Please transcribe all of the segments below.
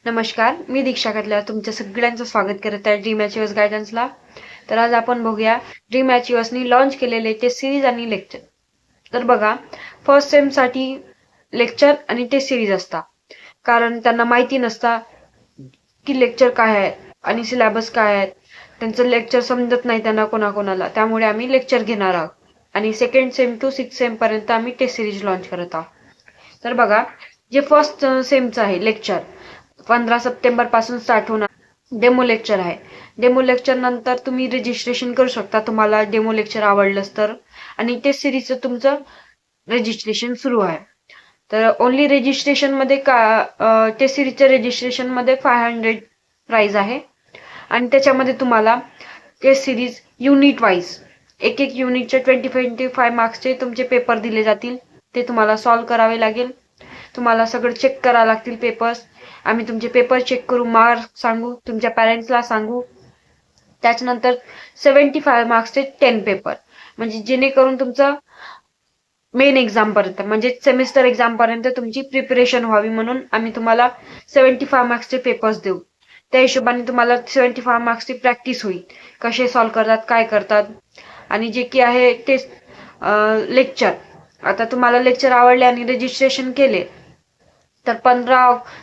नमस्कार, मी दीक्षा कटल्या तुमच्या सगळ्यांचं स्वागत करत आहे ड्रीम अचिव्हर्स गायडन्सला. तर आज आपण बघूया ड्रीम अचिव्हर्सनी लॉन्च केलेले टेस्ट सिरीज आणि लेक्चर. तर बघा, फर्स्ट सेम साठी लेक्चर आणि टेस्ट सिरीज असता, कारण त्यांना माहिती नसता की लेक्चर काय आहे आणि सिलेबस काय आहे. त्यांचं लेक्चर समजत नाही त्यांना कोणाकोणाला, त्यामुळे आम्ही लेक्चर घेणार आहोत आणि सेकंड सेम टू 6 सेम पर्यंत आम्ही टेस्ट सिरीज लॉन्च करत आहोत. तर बघा, जे फर्स्ट सेमचं आहे लेक्चर 15 सप्टेंबर पासून स्टार्ट होणार डेमो लेक्चर आहे. डेमो लेक्चर नंतर तुम्ही रजिस्ट्रेशन करू शकता तुम्हाला डेमो लेक्चर आवडलंच तर, आणि टेस्ट सिरीजचं तुमचं रजिस्ट्रेशन सुरू आहे. तर ओनली रजिस्ट्रेशन मध्ये टेस्ट सिरीजच्या रजिस्ट्रेशन मध्ये 500 प्राइस आहे आणि त्याच्यामध्ये तुम्हाला टेस्ट सिरीज युनिट वाईज एक युनिटचे 25 मार्क्सचे तुमचे पेपर दिले जातील. ते तुम्हाला सॉल्व्ह करावे लागेल. तुम्हाला सगळं चेक करावं लागतील पेपर्स. आम्ही तुमचे पेपर चेक करू, मार्क्स सांगू, तुमच्या पॅरेंट्सला सांगू. त्याच्यानंतर 75 मार्क्सचे 10 पेपर, म्हणजे जेणेकरून तुमचं मेन एक्झाम पर्यंत म्हणजे सेमिस्टर एक्झाम पर्यंत तुमची प्रिपरेशन व्हावी म्हणून आम्ही तुम्हाला 75 मार्क्सचे पेपर्स देऊ. त्या हिशोबाने तुम्हाला 75 मार्क्सची प्रॅक्टिस होईल, कसे सॉल्व्ह करतात, काय करतात. आणि जे की आहे टेस्ट लेक्चर, आता तुम्हाला लेक्चर आवडले आणि रजिस्ट्रेशन केले तर 15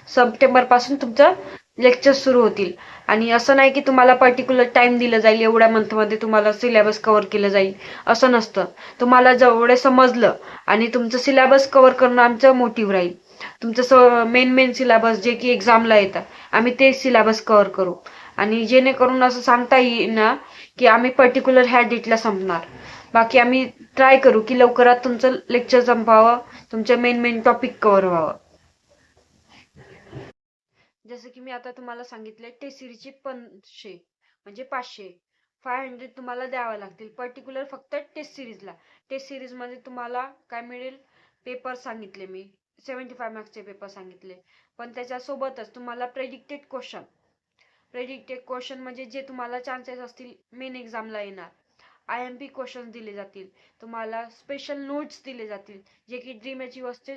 सप्टेंबर पासून तुमचं लेक्चर सुरू होतील. आणि असं नाही की तुम्हाला पर्टिक्युलर टाइम दिलं जाईल, एवढ्या मंथमध्ये तुम्हाला सिलेबस कव्हर केलं जाईल, असं नसतं. तुम्हाला जेवढे समजलं आणि तुमचं सिलेबस कव्हर करणं आमचं मोटिव्ह राहील. तुमचं मेन सिलेबस जे की एक्झामला येतं आम्ही ते सिलेबस कव्हर करू, आणि जेणेकरून असं सांगता येईल ना की आम्ही पर्टिक्युलर ह्या डेटला संपणार. बाकी आम्ही ट्राय करू की लवकरात तुमचं लेक्चर संपावं, तुमचं मेन टॉपिक कव्हर व्हावं. जसं की मी आता तुम्हाला सांगितलंय टेस्ट सिरीजची 500 म्हणजे 500 तुम्हाला द्यावं लागतील पर्टिक्युलर फक्त टेस्ट सिरीजला. टेस्ट सिरीज मध्ये तुम्हाला काय मिळेल, पेपर सांगितले मी, 75 मार्क्सचे पेपर सांगितले, पण त्याच्यासोबतच तुम्हाला प्रेडिक्टेड क्वेश्चन म्हणजे जे तुम्हाला चान्सेस असतील मेन एक्झामला येणार, IMP क्वेश्चन दिले जातील. तुम्हाला स्पेशल नोट्स दिले जातील, जे की ड्रीम अचिव्हर्सचे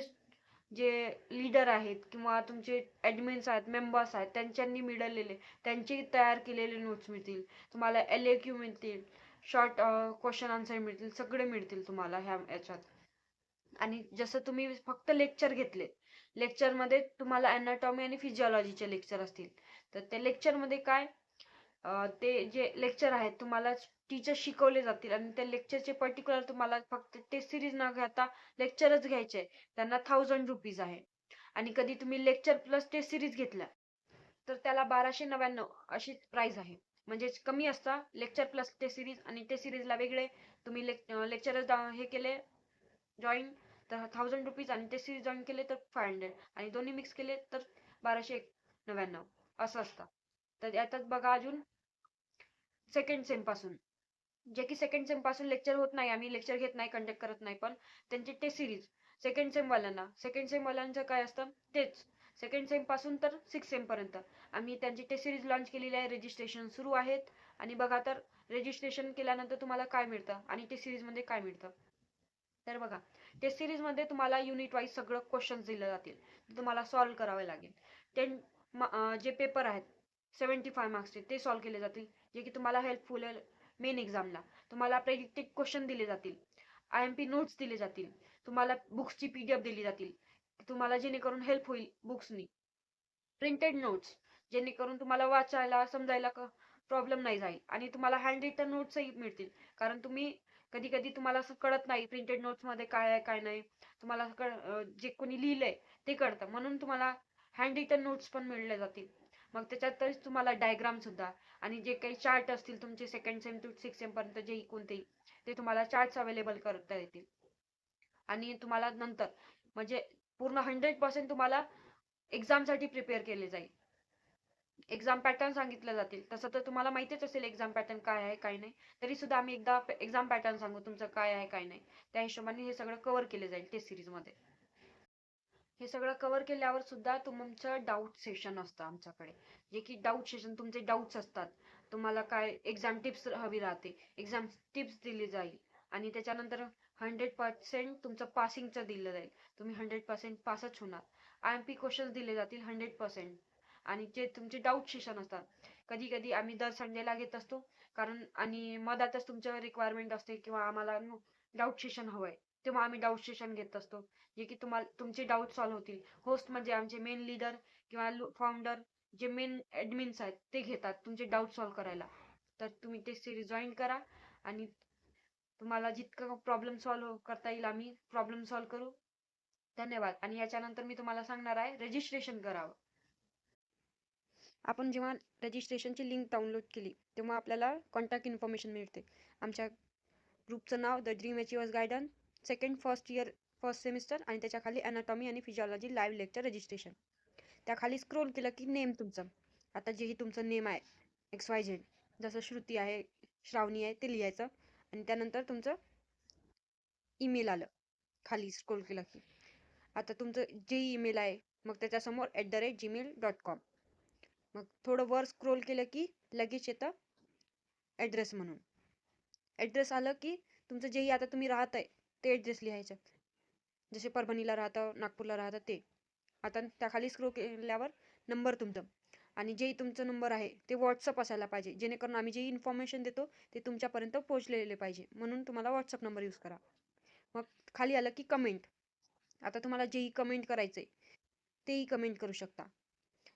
जे लीडर आहेत किंवा तुमचे ऍडमिन्स आहेत, मेंबर्स आहेत, त्यांच्यांनी मिळवलेले, त्यांची तयार केलेले नोट्स मिळतील तुम्हाला. LAQ मिळतील, शॉर्ट क्वेश्चन आन्सर मिळतील, सगळे मिळतील तुम्हाला ह्या याच्यात. आणि जसं तुम्ही फक्त लेक्चर घेतले, लेक्चर मध्ये तुम्हाला अॅनाटॉमी आणि फिजिओलॉजीचे लेक्चर असतील. तर त्या लेक्चर मध्ये काय, ते जे लेक्चर आहेत तुम्हाला टीचर शिकवले जातील आणि त्या लेक्चरचे पर्टिक्युलर तुम्हाला फक्त टेस्ट सिरीज न घेता लेक्चरच घ्यायचे, त्यांना 1000 रुपीज आहे. आणि कधी तुम्ही लेक्चर प्लस टेस्ट सिरीज घेतल्या तर त्याला 1299 अशी प्राइस आहे. म्हणजे कमी असता लेक्चर प्लस टेस्ट सिरीज, आणि टेस्ट सिरीजला वेगळे. तुम्ही लेक्चर हे केले जॉईन तर 1000 रुपीज, आणि टेस्ट सिरीज जॉईन केले तर 500, आणि दोन्ही मिक्स केले तर 1299 असं असतं. तर यातच बघा अजून सेकंड सेम पासून, जे की सेकंड सेम पासून लेक्चर होत नाही, आम्ही लेक्चर घेत नाही, कंडक्ट करत नाही, पण त्यांची टेस्ट सिरीज सेकंड सेम वाल्यांचं काय असतं तेच. सेकंड सेम पासून तर 6 सेम पर्यंत आम्ही त्यांची टेस्ट सिरीज लॉन्च केलेली आहे. रजिस्ट्रेशन सुरू आहेत. आणि बघा, तर रजिस्ट्रेशन केल्यानंतर तुम्हाला काय मिळतं आणि टेस्ट सिरीज मध्ये काय मिळतं. तर बघा, टेस्ट सिरीज मध्ये तुम्हाला युनिट वाईज सगळं क्वेश्चन दिले जातील, तुम्हाला सॉल्व्ह करावे लागेल. 10 जे पेपर आहेत 75 मार्क्सचे ते सॉल्व्ह केले जातील, जे की तुम्हाला हेल्पफुल आहे मेन एक्झामला. तुम्हाला प्रेडिक्टेड क्वेश्चन दिले जातील, IMP नोट्स दिले जातील, तुम्हाला बुक्सची PDF दिली जातील तुम्हाला, जेणेकरून हेल्प होईल बुक्सनी. प्रिंटेड नोट्स, जेणेकरून तुम्हाला वाचायला समजायला प्रॉब्लेम नाही जाईल. आणि तुम्हाला हँड रिटन नोट्सही मिळतील, कारण तुम्ही कधी कधी तुम्हाला असं कळत नाही प्रिंटेड नोट्स मध्ये काय आहे काय नाही, तुम्हाला जे कोणी लिहिलंय ते कळतं, म्हणून तुम्हाला हँड रिटन नोट्स पण मिळले जातील. मग त्याच्यातच तुम्हाला डायग्राम सुद्धा, आणि जे काही चार्ट असतील तुमचे सेकंड सेम टू 6 सेम पर्यंत जे कोणतेही, ते तुम्हाला चार्ट्स अवेलेबल करता येतील. आणि तुम्हाला नंतर म्हणजे पूर्ण 100% तुम्हाला एक्झाम साठी प्रिपेअर केले जाईल. एक्झाम पॅटर्न सांगितलं जातील, तसं तर तुम्हाला माहितीच असेल एक्झाम पॅटर्न काय आहे काय नाही, तरी सुद्धा आम्ही एकदा एक्झाम पॅटर्न सांगू तुमचं काय आहे काय नाही. त्या हिशोबाने हे सगळं कव्हर केले जाईल टेस्ट सिरीज मध्ये. हे सगळं कव्हर केल्यावर सुद्धा तुमचं डाऊट सेशन असतं आमच्याकडे, जे की डाऊट सेशन तुमचे डाऊट्स असतात. तुम्हाला काय एक्झाम टिप्स हवी राहते, एक्झाम टिप्स दिली जाईल. आणि त्याच्यानंतर 100% तुमचं पासिंगचं दिलं जाईल, तुम्ही 100% पासच होणार. IMP क्वेश्चन दिले जातील 100%. आणि जे तुमचे डाऊट सेशन असतात. कधी कधी आम्ही दर संडेला घेत असतो, कारण आणि मधातच तुमचं रिक्वायरमेंट असते किंवा आम्हाला डाऊट सेशन हवंय, तेव्हा आम्ही डाऊट सेशन घेत असतो, जे की तुम्हाला तुमचे डाऊट सॉल्व्ह होतील. होस्ट म्हणजे आमचे मेन लीडर किंवा फाउंडर, जे मेन ऍडमिन्स आहेत ते घेतात तुमचे डाऊट सॉल्व्ह करायला. तर तुम्ही ते सिरीज जॉईन करा आणि तुम्हाला जितकं प्रॉब्लेम सॉल्व्ह करता येईल आम्ही प्रॉब्लेम सॉल्व्ह करू. धन्यवाद. आणि याच्यानंतर मी तुम्हाला सांगणार आहे रजिस्ट्रेशन करावं. आपण जेव्हा रजिस्ट्रेशनची लिंक डाउनलोड केली तेव्हा आपल्याला कॉन्टॅक्ट इन्फॉर्मेशन मिळते. आमच्या ग्रुपचं नाव the dream achievers guidance, second first year first semester, आणि त्याच्या खाली अनाटॉमी आणि फिजिओलॉजी लाईव्ह लेक्चर रजिस्ट्रेशन. त्याखाली स्क्रोल केलं की नेम तुमचं, आता जेही तुमचं नेम आहे XYZ, जसं श्रुती आहे, श्रावणी आहे ते लिहायचं, आणि त्यानंतर तुमचं ईमेल आलं खाली स्क्रोल केलं की. आता तुमचं जे ईमेल आहे मग त्याच्यासमोर @gmail.com. मग थोडं वर स्क्रोल केलं की लगेच येतं ॲड्रेस म्हणून. ॲड्रेस आलं की तुमचं जेही आता तुम्ही राहताय ते ॲड्रेस लिहायचं, जसे परभणीला राहतं, नागपूरला राहतं ते. आता त्याखाली स्क्रोल केल्यावर नंबर तुमचं, आणि जेही तुमचं नंबर आहे ते व्हॉट्सअप असायला पाहिजे, जेणेकरून आम्ही जे इन्फॉर्मेशन देतो ते तुमच्यापर्यंत पोहोचलेले पाहिजे, म्हणून तुम्हाला व्हॉट्सअप नंबर यूज करा. मग खाली आलं की कमेंट. आता तुम्हाला जेही कमेंट करायचंय तेही कमेंट करू शकता.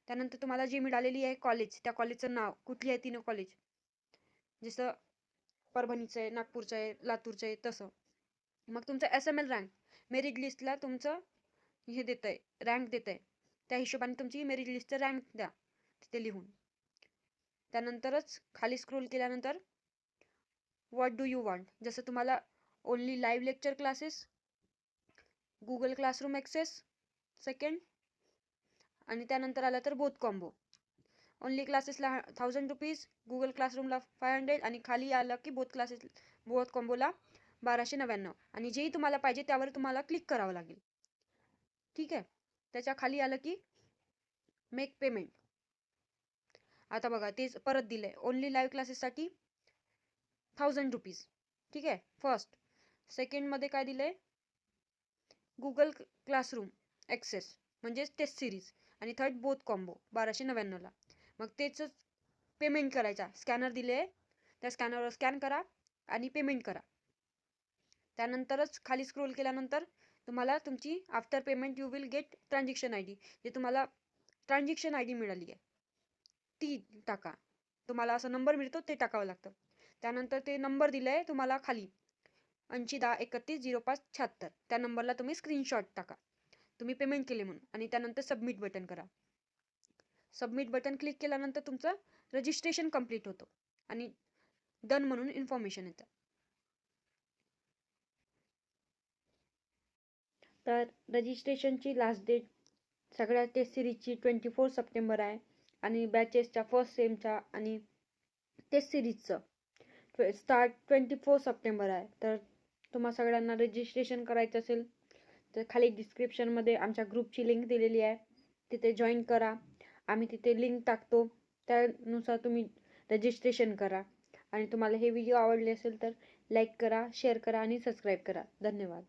त्यानंतर तुम्हाला जी मिळालेली आहे कॉलेज, त्या कॉलेजचं नाव, कुठली आहे तीन कॉलेज, जसं परभणीचं आहे, नागपूरचं आहे, लातूरचं आहे तसं. मग तुमचं SML रँक, मेरिट लिस्टला तुमचं हे देत आहे, रँक देत आहे, त्या हिशोबाने तुमची मेरिट लिस्टचं रँक द्या तिथे लिहून. त्यानंतरच खाली स्क्रोल केल्यानंतर व्हॉट डू यू वॉन्ट, जसं तुम्हाला only live lecture classes, Google classroom access second, आणि त्यानंतर आलं तर बोथ कॉम्बो. ओनली क्लासेसला 1000 रुपीज, गुगल क्लासरूमला 500, आणि खाली आलं की बोथ कॉम्बोला 1299. आणि जेही तुम्हाला पाहिजे त्यावर तुम्हाला क्लिक करावं लागेल. ठीक आहे. त्याच्या खाली आलं की मेक पेमेंट. आता बघा तेच परत दिलंय, ओनली लाईव्ह क्लासेससाठी 1000 रुपीज. ठीक आहे फर्स्ट. सेकंडमध्ये काय दिलंय, गुगल क्लासरूम ॲक्सेस म्हणजेच टेस्ट सिरीज, आणि थर्ड बोथ कॉम्बो 1299ला. मग तेच पेमेंट करायचा, स्कॅनर दिले त्या स्कॅनरवर स्कॅन करा आणि पेमेंट करा. त्यानंतरच खाली स्क्रोल केल्यानंतर तुम्हाला तुमची after payment you will get transaction ID, जे तुम्हाला ट्रान्झॅक्शन ID मिळाली आहे ती टाका. तुम्हाला असा नंबर मिळतो ते टाकावं लागतं. त्यानंतर ते नंबर दिलाय तुम्हाला खाली 8010310576, त्या नंबरला तुम्ही स्क्रीनशॉट टाका तुम्ही पेमेंट केले म्हणून, आणि त्यानंतर सबमिट बटन करा. सबमिट बटन क्लिक केल्यानंतर तुमचं रजिस्ट्रेशन कंप्लीट होतं आणि डन म्हणून इन्फॉर्मेशन येतं. तर रजिस्ट्रेशनची लास्ट डेट सगळ्या टेस्ट सिरीजची 24 सप्टेंबर आहे, आणि बॅचेसच्या फर्स्ट सेमच्या आणि टेस्ट सिरीजचं स्टार्ट 24 सप्टेंबर आहे. तर तुम्हा सगळ्यांना रजिस्ट्रेशन करायचं असेल तर खाली डिस्क्रिप्शनमध्ये आमच्या ग्रुपची लिंक दिलेली आहे, तिथे जॉईन करा. आम्ही तिथे लिंक टाकतो, त्यानुसार तुम्ही रजिस्ट्रेशन करा. आणि तुम्हाला हे व्हिडिओ आवडले असेल तर लाईक करा, शेअर करा आणि सबस्क्राईब करा. धन्यवाद.